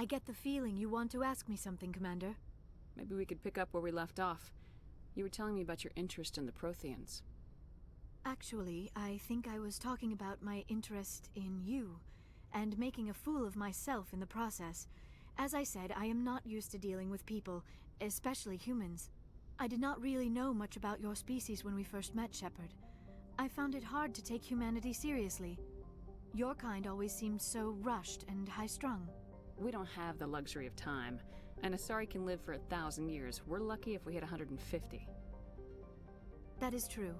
I get the feeling you want to ask me something, Commander. Maybe we could pick up where we left off. You were telling me about your interest in the Protheans. Actually, I think I was talking about my interest in you, and making a fool of myself in the process. As I said, I am not used to dealing with people, especially humans. I did not really know much about your species when we first met, Shepard. I found it hard to take humanity seriously. Your kind always seemed so rushed and high-strung. We don't have the luxury of time, and Asari can live for 1,000 years. We're lucky if we hit 150. That is true.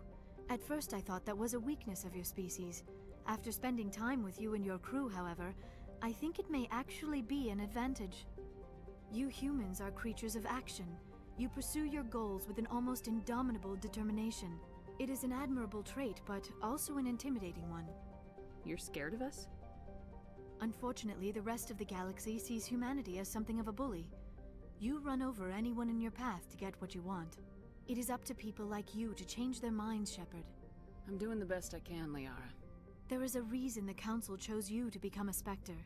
At first I thought that was a weakness of your species. After spending time with you and your crew, however, I think it may actually be an advantage. You humans are creatures of action. You pursue your goals with an almost indomitable determination. It is an admirable trait, but also an intimidating one. You're scared of us? Unfortunately, the rest of the galaxy sees humanity as something of a bully. You run over anyone in your path to get what you want. It is up to people like you to change their minds, Shepard. I'm doing the best I can, Liara. There is a reason the Council chose you to become a Spectre.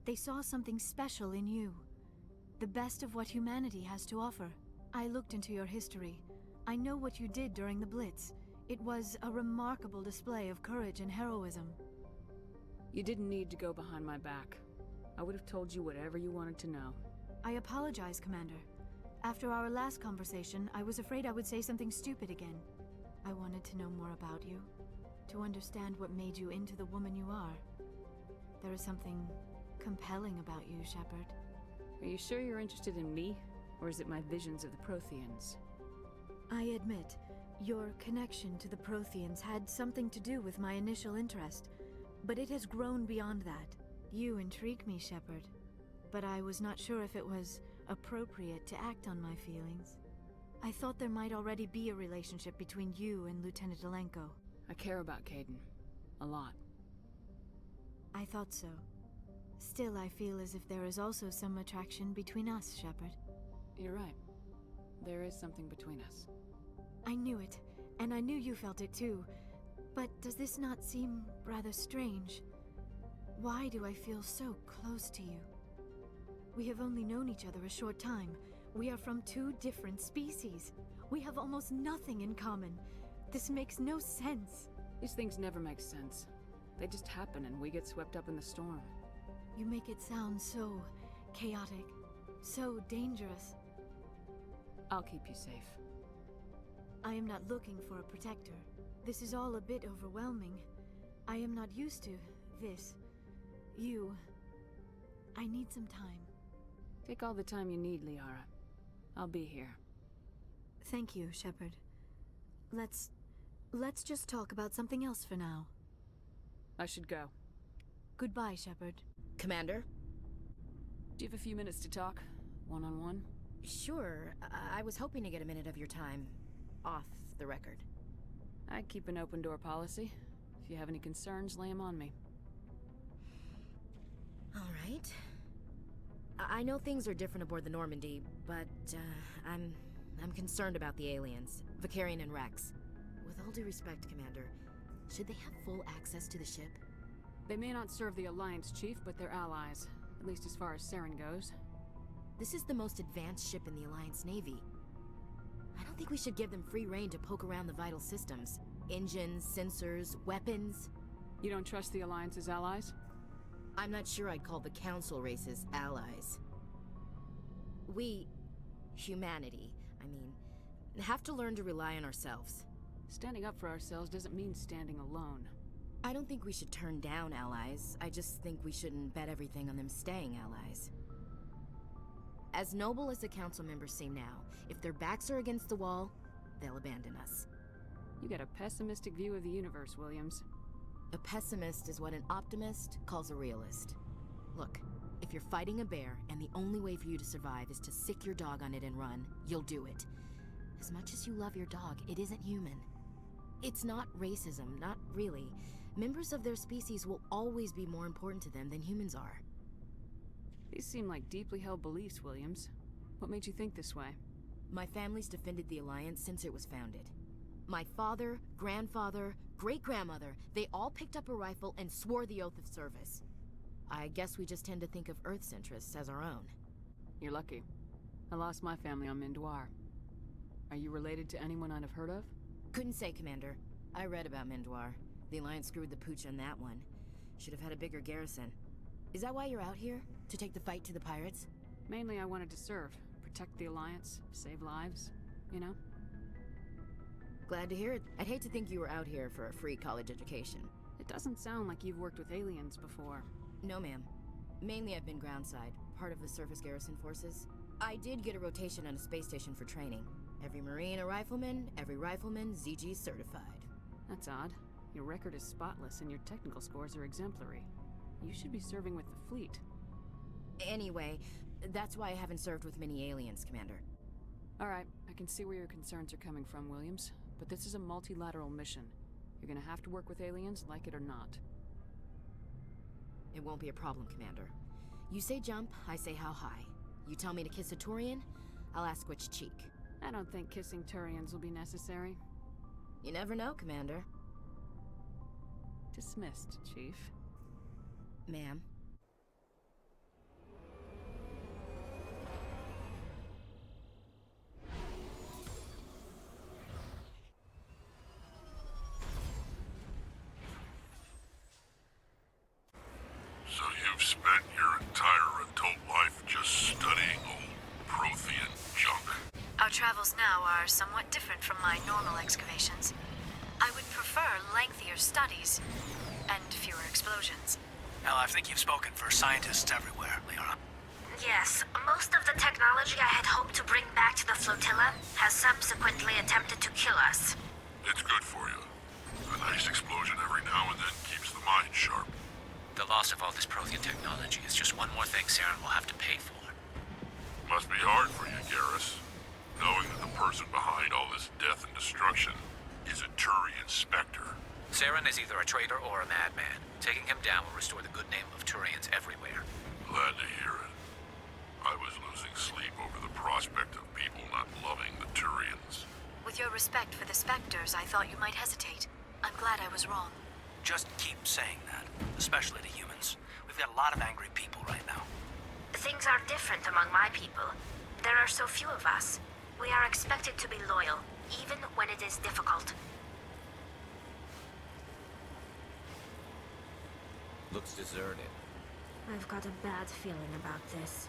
They saw something special in you. The best of what humanity has to offer. I looked into your history. I know what you did during the Blitz. It was a remarkable display of courage and heroism. You didn't need to go behind my back. I would have told you whatever you wanted to know. I apologize, Commander. After our last conversation, I was afraid I would say something stupid again. I wanted to know more about you, to understand what made you into the woman you are. There is something compelling about you, Shepard. Are you sure you're interested in me, or is it my visions of the Protheans? I admit, your connection to the Protheans had something to do with my initial interest, but it has grown beyond that. You intrigue me, Shepard, but I was not sure if it was appropriate to act on my feelings. I thought there might already be a relationship between you and Lieutenant Alenko. I care about Kaidan. A lot. I thought so. Still, I feel as if there is also some attraction between us, Shepard. You're right. There is something between us. I knew it, and I knew you felt it too. But does this not seem rather strange? Why do I feel so close to you? We have only known each other a short time. We are from two different species. We have almost nothing in common. This makes no sense. These things never make sense. They just happen and we get swept up in the storm. You make it sound so chaotic, so dangerous. I'll keep you safe. I am not looking for a protector. This is all a bit overwhelming. I am not used to this. You. I need some time. Take all the time you need, Liara. I'll be here. Thank you, Shepard. Let's just talk about something else for now. I should go. Goodbye, Shepard. Commander? Do you have a few minutes to talk? One-on-one? Sure. I was hoping to get a minute of your time. Off the record. I keep an open door policy. If you have any concerns, lay them on me. All right. I know things are different aboard the Normandy, but I'm concerned about the aliens, Vicarian and Rex. With all due respect, Commander, should they have full access to the ship? They may not serve the Alliance, Chief, but they're allies. At least as far as Saren goes. This is the most advanced ship in the Alliance Navy. I don't think we should give them free rein to poke around the vital systems. Engines, sensors, weapons. You don't trust the Alliance's allies? I'm not sure I'd call the Council races allies. We, humanity, I mean, have to learn to rely on ourselves. Standing up for ourselves doesn't mean standing alone. I don't think we should turn down allies. I just think we shouldn't bet everything on them staying allies. As noble as the Council members seem now, if their backs are against the wall, they'll abandon us. You got a pessimistic view of the universe, Williams. A pessimist is what an optimist calls a realist. Look, if you're fighting a bear and the only way for you to survive is to sick your dog on it and run, you'll do it. As much as you love your dog, it isn't human. It's not racism, not really. Members of their species will always be more important to them than humans are. These seem like deeply held beliefs, Williams. What made you think this way? My family's defended the Alliance since it was founded. My father, grandfather, great-grandmother, they all picked up a rifle and swore the oath of service. I guess we just tend to think of Earth's interests as our own. You're lucky. I lost my family on Mindoir. Are you related to anyone I'd have heard of? Couldn't say, Commander. I read about Mindoir. The Alliance screwed the pooch on that one. Should have had a bigger garrison. Is that why you're out here? To take the fight to the pirates? Mainly I wanted to serve. Protect the Alliance, save lives, you know? Glad to hear it. I'd hate to think you were out here for a free college education. It doesn't sound like you've worked with aliens before. No, ma'am. Mainly I've been groundside, part of the surface garrison forces. I did get a rotation on a space station for training. Every Marine a rifleman, every rifleman ZG certified. That's odd. Your record is spotless and your technical scores are exemplary. You should be serving with the fleet. Anyway, that's why I haven't served with many aliens, Commander. Alright, I can see where your concerns are coming from, Williams. But this is a multilateral mission. You're gonna have to work with aliens, like it or not. It won't be a problem, Commander. You say jump, I say how high. You tell me to kiss a Turian, I'll ask which cheek. I don't think kissing Turians will be necessary. You never know, Commander. Dismissed, Chief. Ma'am. So you've spent your entire adult life just studying old Prothean junk? Our travels now are somewhat different from my normal excavations. I would prefer lengthier studies and fewer explosions. Well, I think you've spoken for scientists everywhere, Leona. Yes, most of the technology I had hoped to bring back to the flotilla has subsequently attempted to kill us. It's good for you. A nice explosion every now and then keeps the mind sharp. The loss of all this Prothean technology is just one more thing Saren will have to pay for. Must be hard for you, Garrus, knowing that the person behind all this death and destruction is a Turian Spectre. Saren is either a traitor or a madman. Taking him down will restore the good name of Turians everywhere. Glad to hear it. I was losing sleep over the prospect of people not loving the Turians. With your respect for the Spectres, I thought you might hesitate. I'm glad I was wrong. Just keep saying that, especially to humans. We've got a lot of angry people right now. Things are different among my people. There are so few of us. We are expected to be loyal, even when it is difficult. Looks deserted. I've got a bad feeling about this.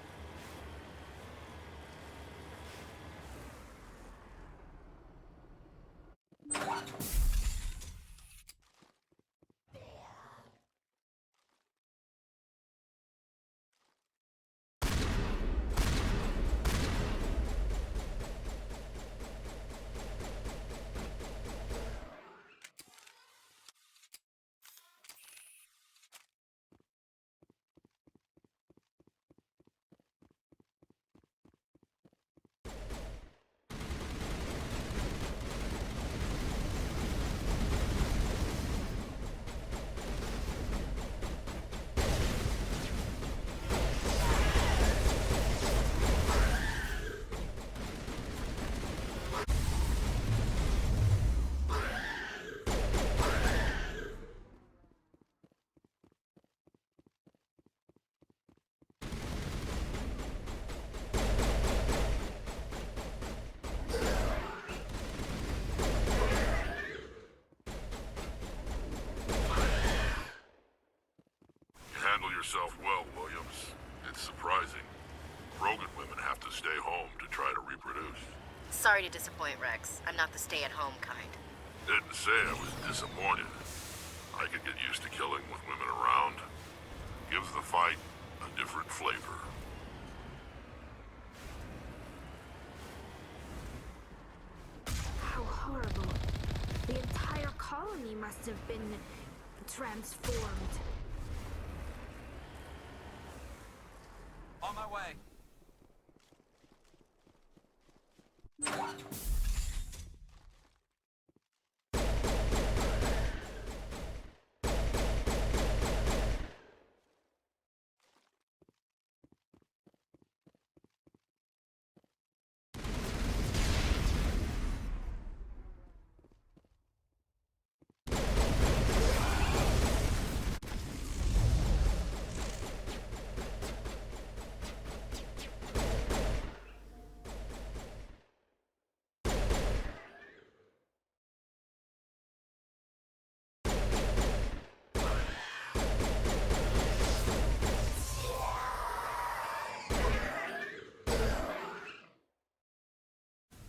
Yourself well, Williams. It's surprising. Rogan women have to stay home to try to reproduce. Sorry to disappoint, Rex. I'm not the stay-at-home kind. Didn't say I was disappointed. I could get used to killing with women around. Gives the fight a different flavor. How horrible. The entire colony must have been transformed. On my way.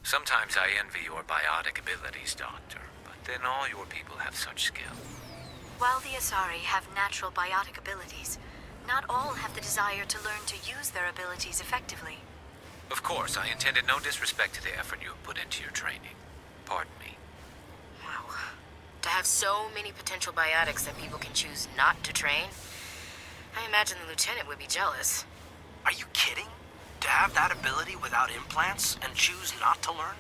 Sometimes I envy your biotic abilities, Doctor, but then all your people have such skill. While the Asari have natural biotic abilities, not all have the desire to learn to use their abilities effectively. Of course, I intended no disrespect to the effort you have put into your training. Pardon me. Wow. To have so many potential biotics that people can choose not to train, I imagine the lieutenant would be jealous. Are you kidding? To have that ability without implants and choose not to learn?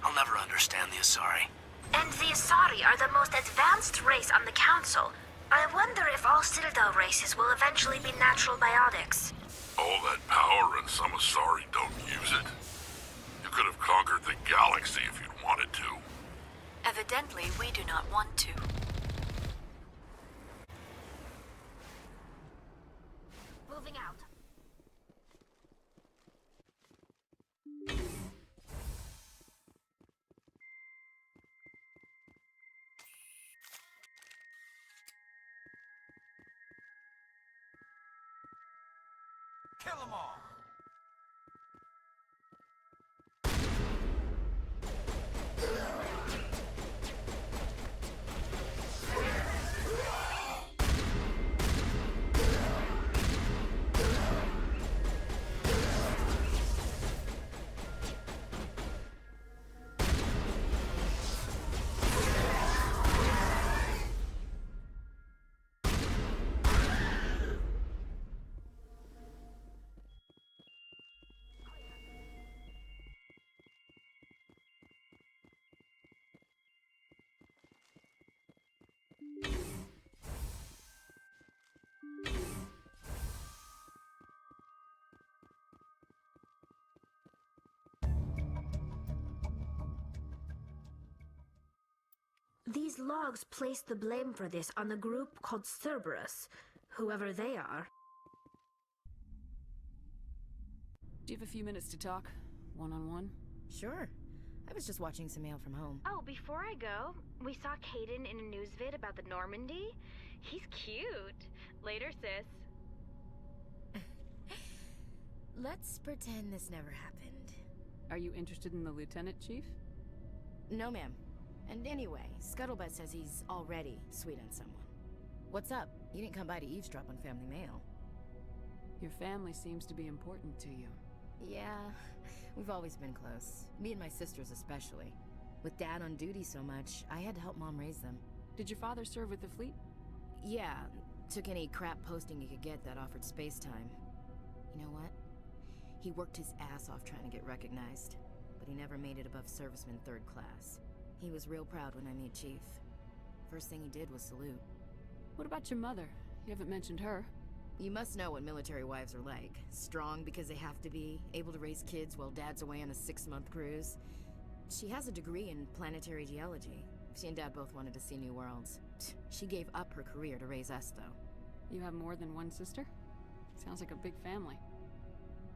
I'll never understand the Asari. And the Asari are the most advanced race on the Council. I wonder if all Citadel races will eventually be natural biotics. All that power and some Asari don't use it? You could have conquered the galaxy if you'd wanted to. Evidently, we do not want to. Moving out. Kill them all! These logs place the blame for this on the group called Cerberus, whoever they are. Do you have a few minutes to talk? One-on-one? Sure. I was just watching some mail from home. Oh, before I go, we saw Caden in a news vid about the Normandy. He's cute. Later, sis. Let's pretend this never happened. Are you interested in the Lieutenant, Chief? No, ma'am. And anyway, Scuttlebutt says he's already sweet on someone. What's up? You didn't come by to eavesdrop on family mail. Your family seems to be important to you. Yeah, we've always been close. Me and my sisters especially. With Dad on duty so much, I had to help Mom raise them. Did your father serve with the fleet? Yeah, took any crap posting he could get that offered space time. You know what? He worked his ass off trying to get recognized, but he never made it above serviceman 3rd class. He was real proud when I met Chief. First thing he did was salute. What about your mother? You haven't mentioned her. You must know what military wives are like. Strong because they have to be, able to raise kids while Dad's away on a 6-month cruise. She has a degree in planetary geology. She and Dad both wanted to see new worlds. She gave up her career to raise us, though. You have more than one sister? Sounds like a big family.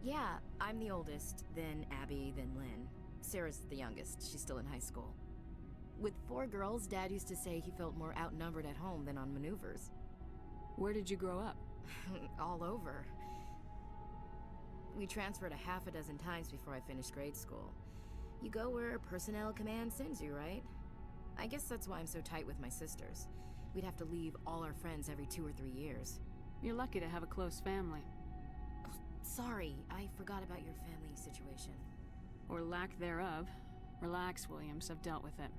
Yeah, I'm the oldest, then Abby, then Lynn. Sarah's the youngest. She's still in high school. With 4 girls, Dad used to say he felt more outnumbered at home than on maneuvers. Where did you grow up? All over. We transferred a half a dozen times before I finished grade school. You go where personnel command sends you, right? I guess that's why I'm so tight with my sisters. We'd have to leave all our friends every 2 or 3 years. You're lucky to have a close family. Oh, sorry, I forgot about your family situation. Or lack thereof. Relax, Williams, I've dealt with it.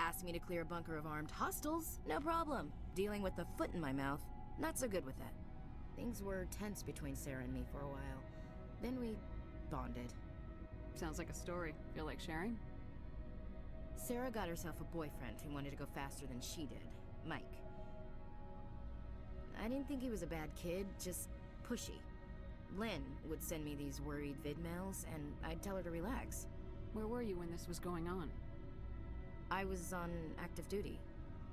Asked me to clear a bunker of armed hostiles? No problem. Dealing with the foot in my mouth? Not so good with that. Things were tense between Sarah and me for a while. Then we bonded. Sounds like a story. Feel like sharing? Sarah got herself a boyfriend who wanted to go faster than she did. Mike. I didn't think he was a bad kid, just pushy. Lynn would send me these worried vid mails, and I'd tell her to relax. Where were you when this was going on? I was on active duty.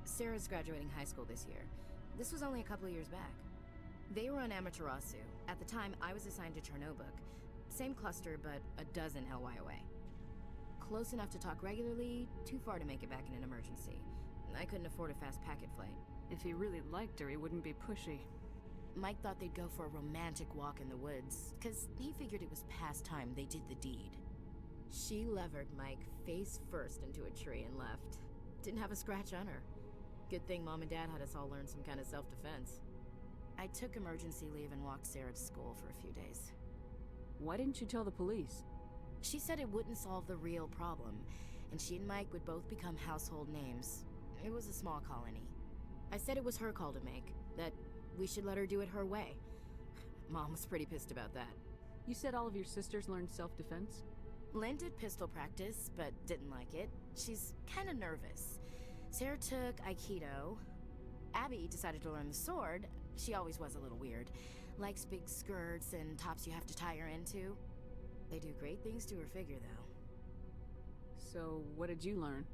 Sarah's graduating high school this year. This was only a couple of years back. They were on Amaterasu. At the time, I was assigned to Chernobog. Same cluster, but a dozen LY away. Close enough to talk regularly, too far to make it back in an emergency. I couldn't afford a fast packet flight. If he really liked her, he wouldn't be pushy. Mike thought they'd go for a romantic walk in the woods, 'cause he figured it was past time they did the deed. She levered Mike face first into a tree and left. Didn't have a scratch on her. Good thing Mom and Dad had us all learn some kind of self-defense. I took emergency leave and walked Sarah to school for a few days. Why didn't you tell the police? She said it wouldn't solve the real problem, and she and Mike would both become household names. It was a small colony. I said it was her call to make, that we should let her do it her way. Mom was pretty pissed about that. You said all of your sisters learned self-defense? Lynn did pistol practice, but didn't like it. She's kind of nervous. Sarah took Aikido. Abby decided to learn the sword. She always was a little weird. Likes big skirts and tops you have to tie her into. They do great things to her figure, though. So, what did you learn?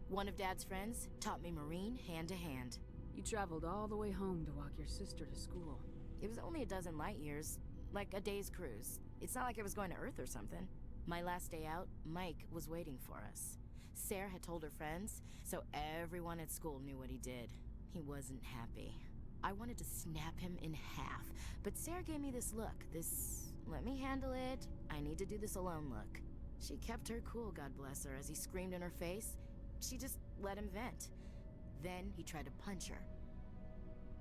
One of Dad's friends taught me Marine hand to hand. You traveled all the way home to walk your sister to school. It was only a dozen light years, like a day's cruise. It's not like I was going to Earth or something. My last day out, Mike was waiting for us. Sarah had told her friends, so everyone at school knew what he did. He wasn't happy. I wanted to snap him in half, but Sarah gave me this look, this let me handle it, I need to do this alone look. She kept her cool, God bless her, as he screamed in her face. She just let him vent. Then he tried to punch her.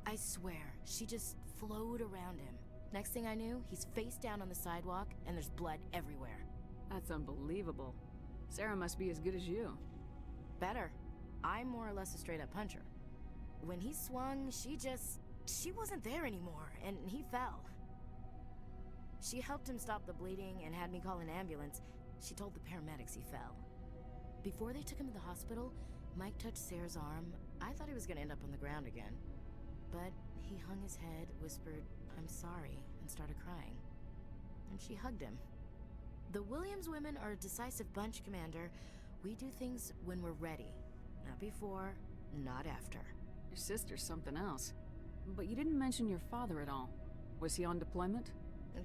I swear, she just flowed around him. Next thing I knew, he's face down on the sidewalk, and there's blood everywhere. That's unbelievable. Sarah must be as good as you. Better. I'm more or less a straight-up puncher. When he swung, she wasn't there anymore, and he fell. She helped him stop the bleeding and had me call an ambulance. She told the paramedics he fell. Before they took him to the hospital, Mike touched Sarah's arm. I thought he was gonna end up on the ground again. But he hung his head, whispered, "I'm sorry," and started crying. And she hugged him. The Williams women are a decisive bunch, Commander. We do things when we're ready. Not before, not after. Your sister's something else. But you didn't mention your father at all. Was he on deployment?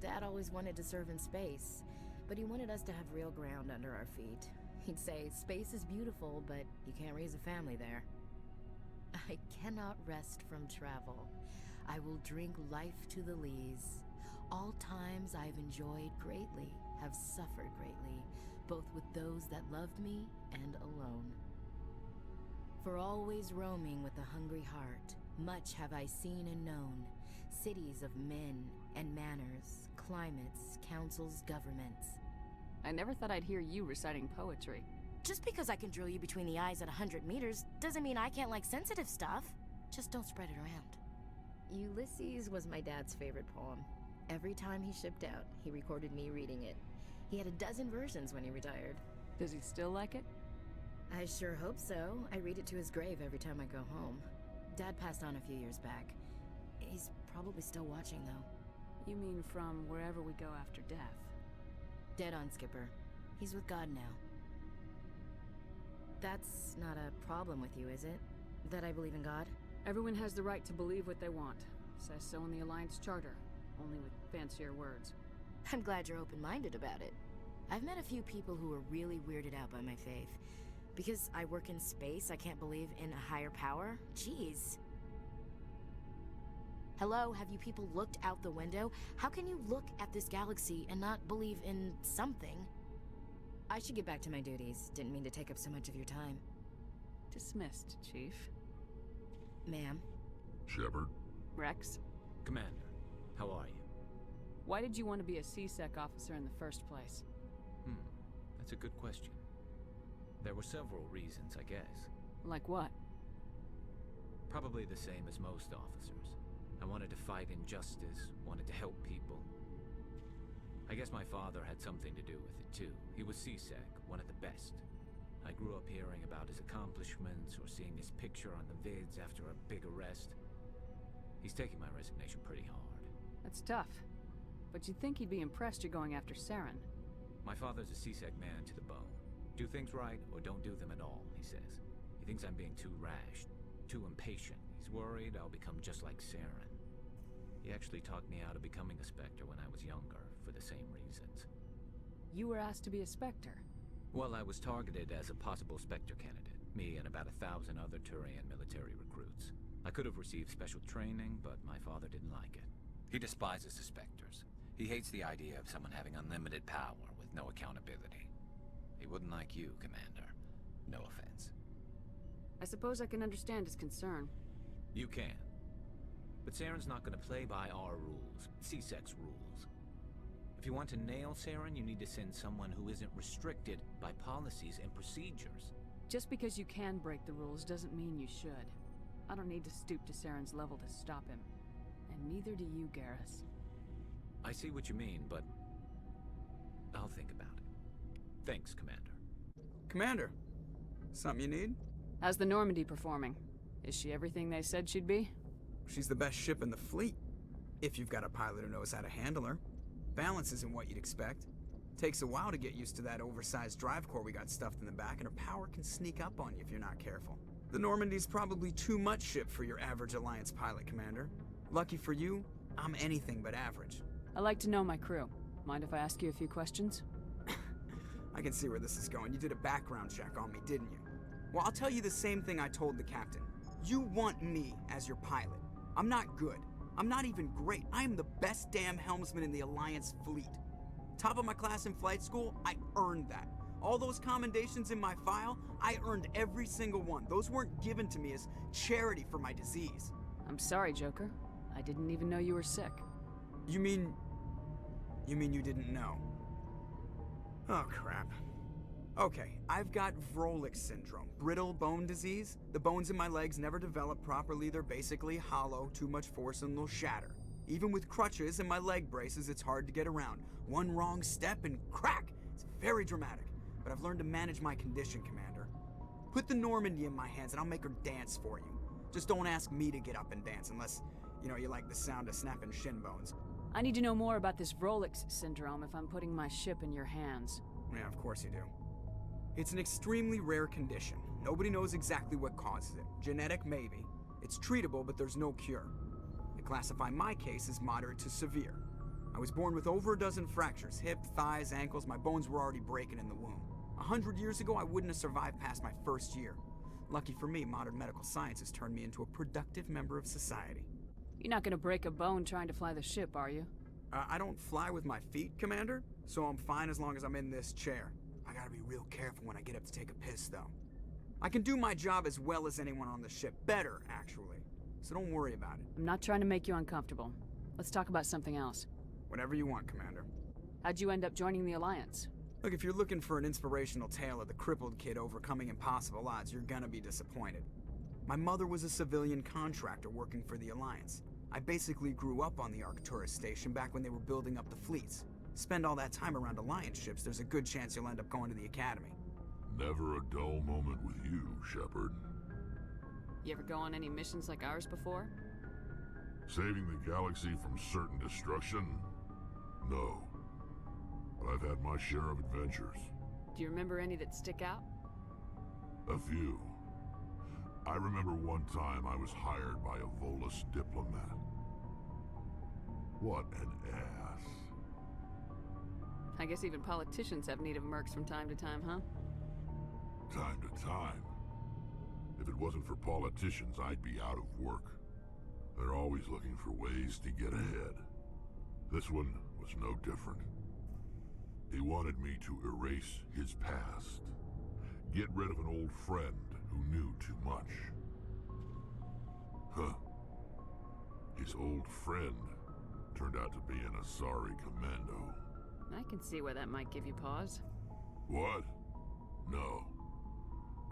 Dad always wanted to serve in space, but he wanted us to have real ground under our feet. He'd say, space is beautiful, but you can't raise a family there. I cannot rest from travel. I will drink life to the lees. All times I've enjoyed greatly, have suffered greatly, both with those that loved me and alone. For always roaming with a hungry heart, much have I seen and known, cities of men and manners, climates, councils, governments. I never thought I'd hear you reciting poetry. Just because I can drill you between the eyes at 100 meters doesn't mean I can't like sensitive stuff. Just don't spread it around. Ulysses was my dad's favorite poem. Every time he shipped out, he recorded me reading it. He had a dozen versions when he retired. Does he still like it? I sure hope so. I read it to his grave every time I go home. Dad passed on a few years back. He's probably still watching, though. You mean from wherever we go after death? Dead on, Skipper. He's with God now. That's not a problem with you, is it? That I believe in God? Everyone has the right to believe what they want. Says so in the Alliance Charter, only with fancier words. I'm glad you're open-minded about it. I've met a few people who are really weirded out by my faith. Because I work in space, I can't believe in a higher power? Jeez. Hello, have you people looked out the window? How can you look at this galaxy and not believe in something? I should get back to my duties. Didn't mean to take up so much of your time. Dismissed, Chief. Ma'am. Shepard? Rex? Commander, how are you? Why did you want to be a CSEC officer in the first place? That's a good question. There were several reasons, I guess. Like what? Probably the same as most officers. I wanted to fight injustice, wanted to help people. I guess my father had something to do with it too. He was CSEC, one of the best. I grew up hearing about his accomplishments or seeing his picture on the vids after a big arrest. He's taking my resignation pretty hard. That's tough. But you'd think he'd be impressed you're going after Saren. My father's a CSEC man to the bone. Do things right or don't do them at all, he says. He thinks I'm being too rash, too impatient. He's worried I'll become just like Saren. He actually talked me out of becoming a Spectre when I was younger, for the same reasons. You were asked to be a Spectre. Well, I was targeted as a possible Spectre candidate. Me and about 1,000 other Turian military recruits. I could have received special training, but my father didn't like it. He despises the Spectres. He hates the idea of someone having unlimited power with no accountability. He wouldn't like you, Commander. No offense. I suppose I can understand his concern. You can. But Saren's not gonna play by our rules, C-Sec's rules. If you want to nail Saren, you need to send someone who isn't restricted by policies and procedures. Just because you can break the rules doesn't mean you should. I don't need to stoop to Saren's level to stop him. And neither do you, Garrus. I see what you mean, but I'll think about it. Thanks, Commander. Commander, something you need? How's the Normandy performing? Is she everything they said she'd be? She's the best ship in the fleet, if you've got a pilot who knows how to handle her. Balance isn't what you'd expect. Takes a while to get used to that oversized drive core we got stuffed in the back, and her power can sneak up on you if you're not careful. The Normandy's probably too much ship for your average Alliance pilot, Commander. Lucky for you, I'm anything but average. I like to know my crew. Mind if I ask you a few questions? I can see where this is going. You did a background check on me, didn't you? Well, I'll tell you the same thing I told the captain. You want me as your pilot. I'm not good. I'm not even great. I am the best damn helmsman in the Alliance fleet. Top of my class in flight school, I earned that. All those commendations in my file, I earned every single one. Those weren't given to me as charity for my disease. I'm sorry, Joker. I didn't even know you were sick. You mean you didn't know? Oh, crap. Okay, I've got Vrolik syndrome, brittle bone disease. The bones in my legs never develop properly. They're basically hollow, too much force and they'll shatter. Even with crutches and my leg braces, it's hard to get around. One wrong step and crack! It's very dramatic, but I've learned to manage my condition, Commander. Put the Normandy in my hands and I'll make her dance for you. Just don't ask me to get up and dance unless, you like the sound of snapping shin bones. I need to know more about this Vrolik syndrome if I'm putting my ship in your hands. Yeah, of course you do. It's an extremely rare condition. Nobody knows exactly what causes it. Genetic, maybe. It's treatable, but there's no cure. I classify my case as moderate to severe. I was born with over a dozen fractures, hip, thighs, ankles. My bones were already breaking in the womb. 100 years ago, I wouldn't have survived past my first year. Lucky for me, modern medical science has turned me into a productive member of society. You're not gonna break a bone trying to fly the ship, are you? I don't fly with my feet, Commander, so I'm fine as long as I'm in this chair. I gotta be real careful when I get up to take a piss, though. I can do my job as well as anyone on the ship. Better, actually. So don't worry about it. I'm not trying to make you uncomfortable. Let's talk about something else. Whatever you want, Commander. How'd you end up joining the Alliance? Look, if you're looking for an inspirational tale of the crippled kid overcoming impossible odds, you're gonna be disappointed. My mother was a civilian contractor working for the Alliance. I basically grew up on the Arcturus station back when they were building up the fleets. Spend all that time around Alliance ships, there's a good chance you'll end up going to the Academy. Never a dull moment with you, Shepard. You ever go on any missions like ours before? Saving the galaxy from certain destruction? No. But I've had my share of adventures. Do you remember any that stick out? A few. I remember one time I was hired by a Volus diplomat. What an ass. I guess even politicians have need of mercs from time to time, huh? Time to time. If it wasn't for politicians, I'd be out of work. They're always looking for ways to get ahead. This one was no different. He wanted me to erase his past. Get rid of an old friend who knew too much. Huh. His old friend turned out to be an Asari commando. I can see where that might give you pause. What? No.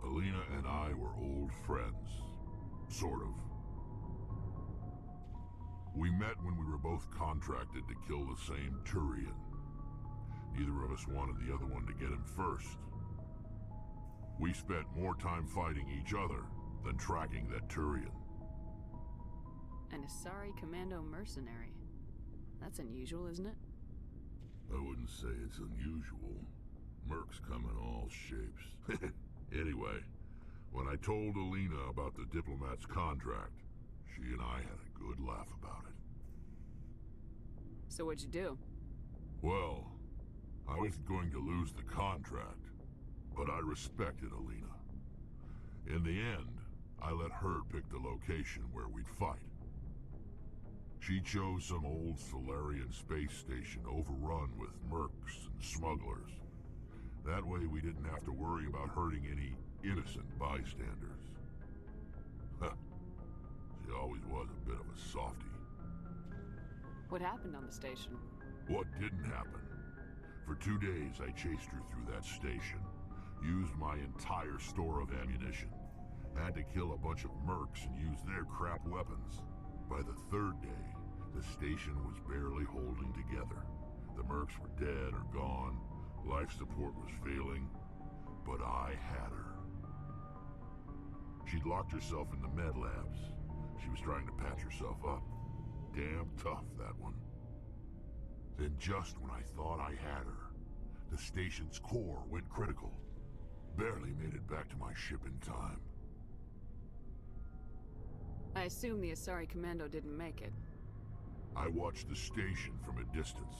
Alina and I were old friends. Sort of. We met when we were both contracted to kill the same Turian. Neither of us wanted the other one to get him first. We spent more time fighting each other than tracking that Turian. An Asari commando mercenary. That's unusual, isn't it? I wouldn't say it's unusual. Mercs come in all shapes. Anyway, when I told Alina about the diplomat's contract, she and I had a good laugh about it. So what'd you do? Well, I was going to lose the contract, but I respected Alina. In the end, I let her pick the location where we'd fight. She chose some old Solarian space station overrun with mercs and smugglers. That way we didn't have to worry about hurting any innocent bystanders. Huh. She always was a bit of a softie. What happened on the station? What didn't happen? For 2 days I chased her through that station. Used my entire store of ammunition. Had to kill a bunch of mercs and use their crap weapons. By the 3rd day, the station was barely holding together. The mercs were dead or gone. Life support was failing. But I had her. She'd locked herself in the med labs. She was trying to patch herself up. Damn tough, that one. Then just when I thought I had her, the station's core went critical. Barely made it back to my ship in time. I assume the Asari Commando didn't make it. I watched the station from a distance.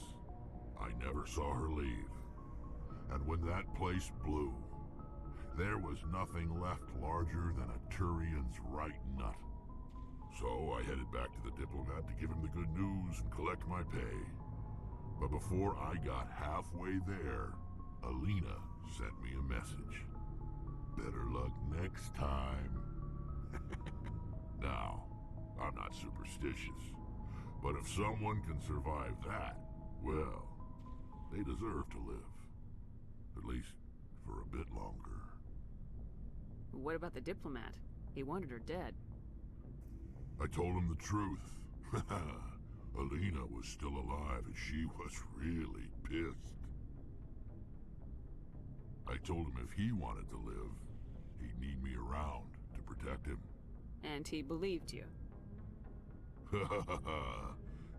I never saw her leave. And when that place blew, there was nothing left larger than a Turian's right nut. So I headed back to the diplomat to give him the good news and collect my pay. But before I got halfway there, Alina sent me a message. Better luck next time. Now, I'm not superstitious, but if someone can survive that, well, they deserve to live. At least for a bit longer. What about the diplomat? He wanted her dead. I told him the truth. Alina was still alive and she was really pissed. I told him if he wanted to live, he'd need me around to protect him. And he believed you.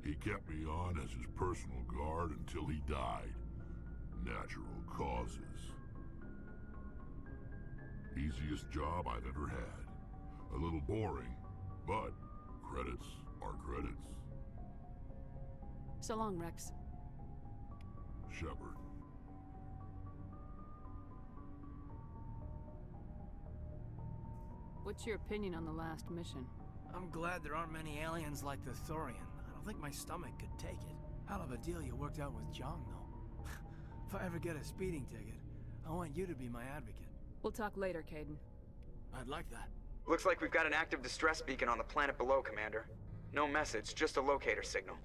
He kept me on as his personal guard until he died. Natural causes. Easiest job I've ever had. A little boring, but credits are credits. So long, Rex. Shepard. What's your opinion on the last mission? I'm glad there aren't many aliens like the Thorian. I don't think my stomach could take it. Hell of a deal you worked out with Jong, though. If I ever get a speeding ticket, I want you to be my advocate. We'll talk later, Caden. I'd like that. Looks like we've got an active distress beacon on the planet below, Commander. No message, just a locator signal.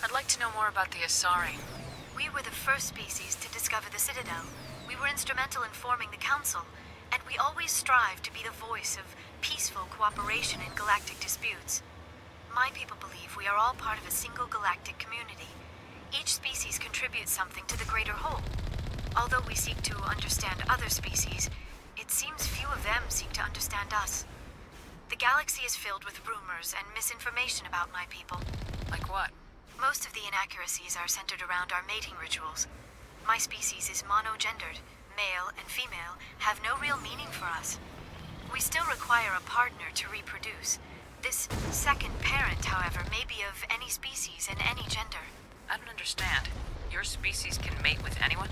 I'd like to know more about the Asari. We were the first species to discover the Citadel. We were instrumental in forming the Council, and we always strive to be the voice of peaceful cooperation in galactic disputes. My people believe we are all part of a single galactic community. Each species contributes something to the greater whole. Although we seek to understand other species, it seems few of them seek to understand us. The galaxy is filled with rumors and misinformation about my people. Like what? Most of the inaccuracies are centered around our mating rituals. My species is monogendered. Male and female have no real meaning for us. We still require a partner to reproduce. This second parent, however, may be of any species and any gender. I don't understand. Your species can mate with anyone?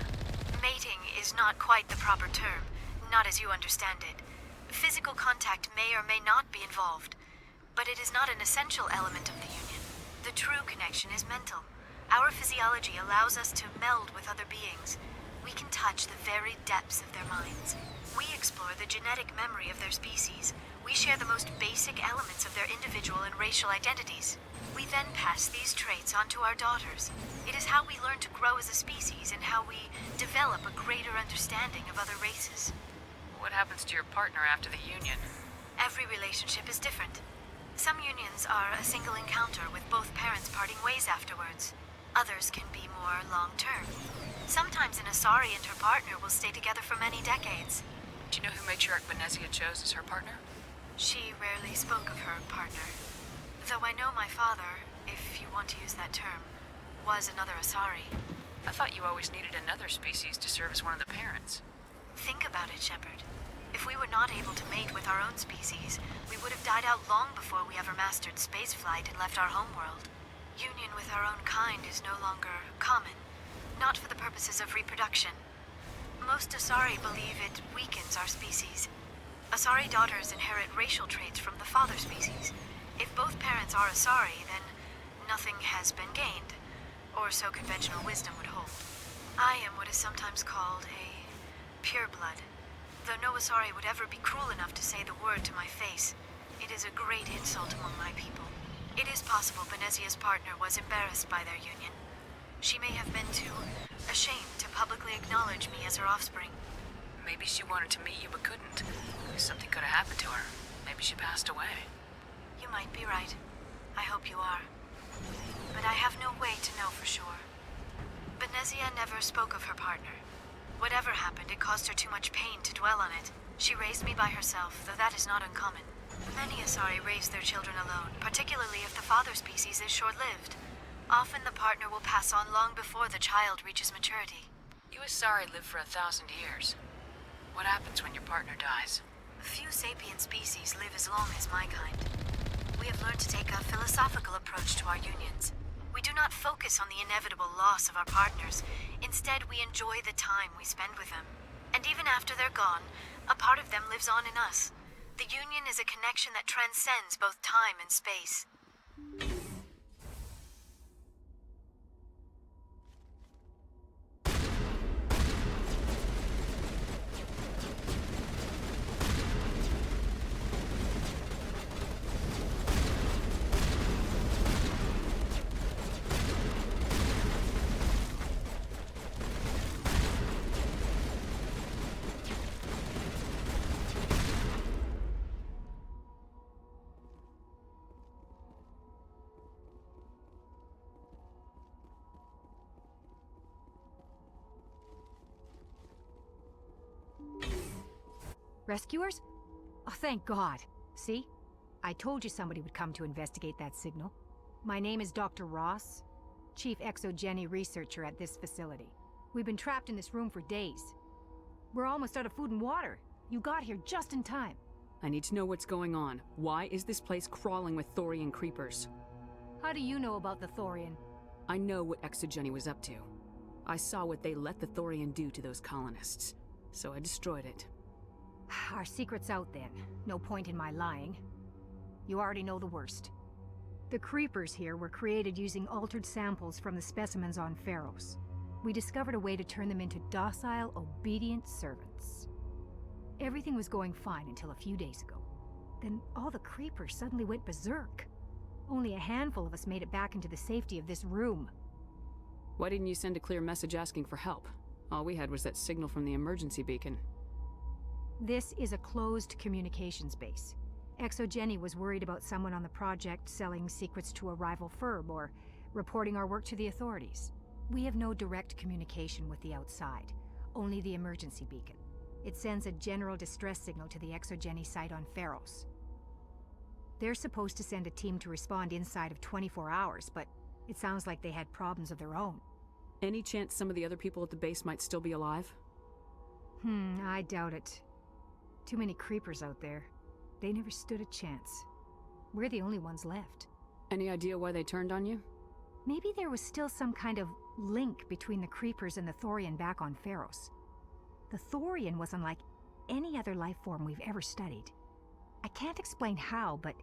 Mating is not quite the proper term, not as you understand it. Physical contact may or may not be involved, but it is not an essential element of the union. The true connection is mental. Our physiology allows us to meld with other beings. We can touch the very depths of their minds. We explore the genetic memory of their species. We share the most basic elements of their individual and racial identities. We then pass these traits on to our daughters. It is how we learn to grow as a species and how we develop a greater understanding of other races. What happens to your partner after the union? Every relationship is different. Some unions are a single encounter with both parents parting ways afterwards. Others can be more long-term. Sometimes an Asari and her partner will stay together for many decades. Do you know who Matriarch Benezia chose as her partner? She rarely spoke of her partner. Though I know my father, if you want to use that term, was another Asari. I thought you always needed another species to serve as one of the parents. Think about it, Shepard. If we were not able to mate with our own species, we would have died out long before we ever mastered spaceflight and left our homeworld. Union with our own kind is no longer common, not for the purposes of reproduction. Most Asari believe it weakens our species. Asari daughters inherit racial traits from the father species. If both parents are Asari, then nothing has been gained, or so conventional wisdom would hold. I am what is sometimes called a pureblood. Though no Asari would ever be cruel enough to say the word to my face, it is a great insult among my people. It is possible Benezia's partner was embarrassed by their union. She may have been too ashamed to publicly acknowledge me as her offspring. Maybe she wanted to meet you but couldn't. Something could have happened to her. Maybe she passed away. You might be right. I hope you are. But I have no way to know for sure. Benezia never spoke of her partner. Whatever happened, it caused her too much pain to dwell on it. She raised me by herself, though that is not uncommon. Many Asari raise their children alone, particularly if the father species is short-lived. Often the partner will pass on long before the child reaches maturity. You Asari live for 1,000 years. What happens when your partner dies? Few sapient species live as long as my kind. We have learned to take a philosophical approach to our unions. We do not focus on the inevitable loss of our partners. Instead, we enjoy the time we spend with them. And even after they're gone, a part of them lives on in us. The union is a connection that transcends both time and space. Rescuers? Oh, thank God. See? I told you somebody would come to investigate that signal. My name is Dr. Ross, Chief Exogeni Researcher at this facility. We've been trapped in this room for days. We're almost out of food and water. You got here just in time. I need to know what's going on. Why is this place crawling with Thorian creepers? How do you know about the Thorian? I know what exogeni was up to. I saw what they let the Thorian do to those colonists, so I destroyed it. Our secret's out then. No point in my lying. You already know the worst. The creepers here were created using altered samples from the specimens on Pharos. We discovered a way to turn them into docile, obedient servants. Everything was going fine until a few days ago. Then all the creepers suddenly went berserk. Only a handful of us made it back into the safety of this room. Why didn't you send a clear message asking for help? All we had was that signal from the emergency beacon. This is a closed communications base. Exogeni was worried about someone on the project selling secrets to a rival firm or reporting our work to the authorities. We have no direct communication with the outside, only the emergency beacon. It sends a general distress signal to the Exogeni site on Pharos. They're supposed to send a team to respond inside of 24 hours, but it sounds like they had problems of their own. Any chance some of the other people at the base might still be alive? I doubt it. Too many creepers out there. They never stood a chance. We're the only ones left. Any idea why they turned on you? Maybe there was still some kind of link between the creepers and the Thorian back on Pharos. The Thorian was unlike any other life form we've ever studied. I can't explain how, but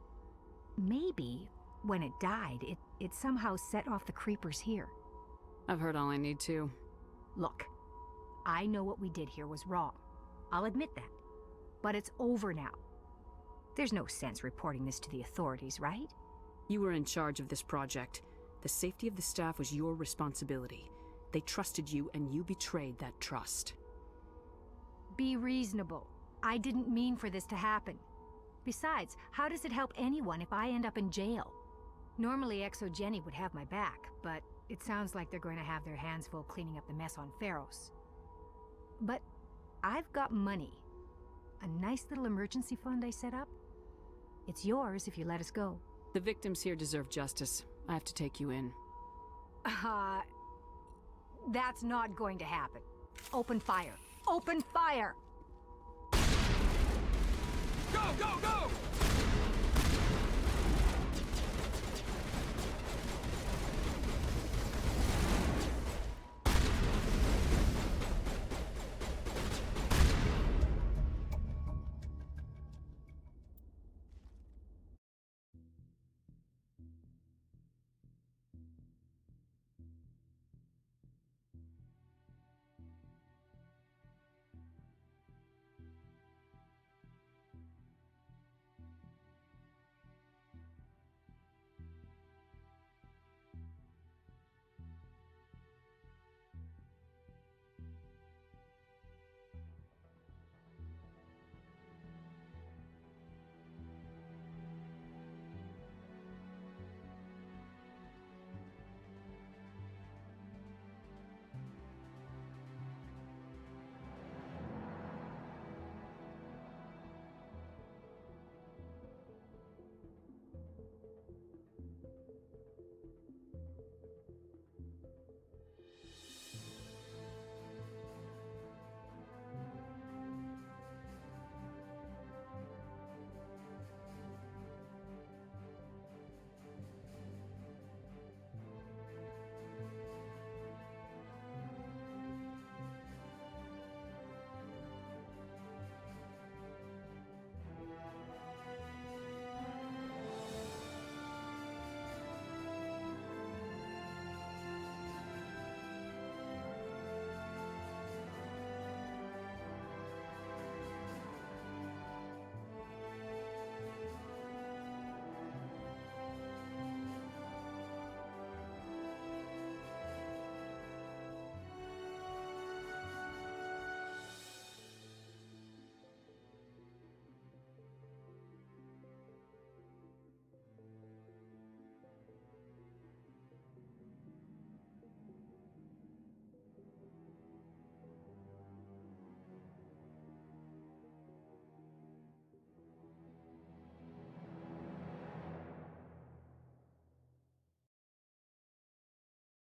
maybe when it died, it somehow set off the creepers here. I've heard all I need to. Look, I know what we did here was wrong. I'll admit that. But it's over now. There's no sense reporting this to the authorities, right? You were in charge of this project. The safety of the staff was your responsibility. They trusted you, and you betrayed that trust. Be reasonable. I didn't mean for this to happen. Besides, how does it help anyone if I end up in jail? Normally Exogeni would have my back, but it sounds like they're going to have their hands full cleaning up the mess on Pharos. But I've got money. A nice little emergency fund I set up. It's yours if you let us go. The victims here deserve justice. I have to take you in. That's not going to happen. Open fire. Open fire! Go, go, go!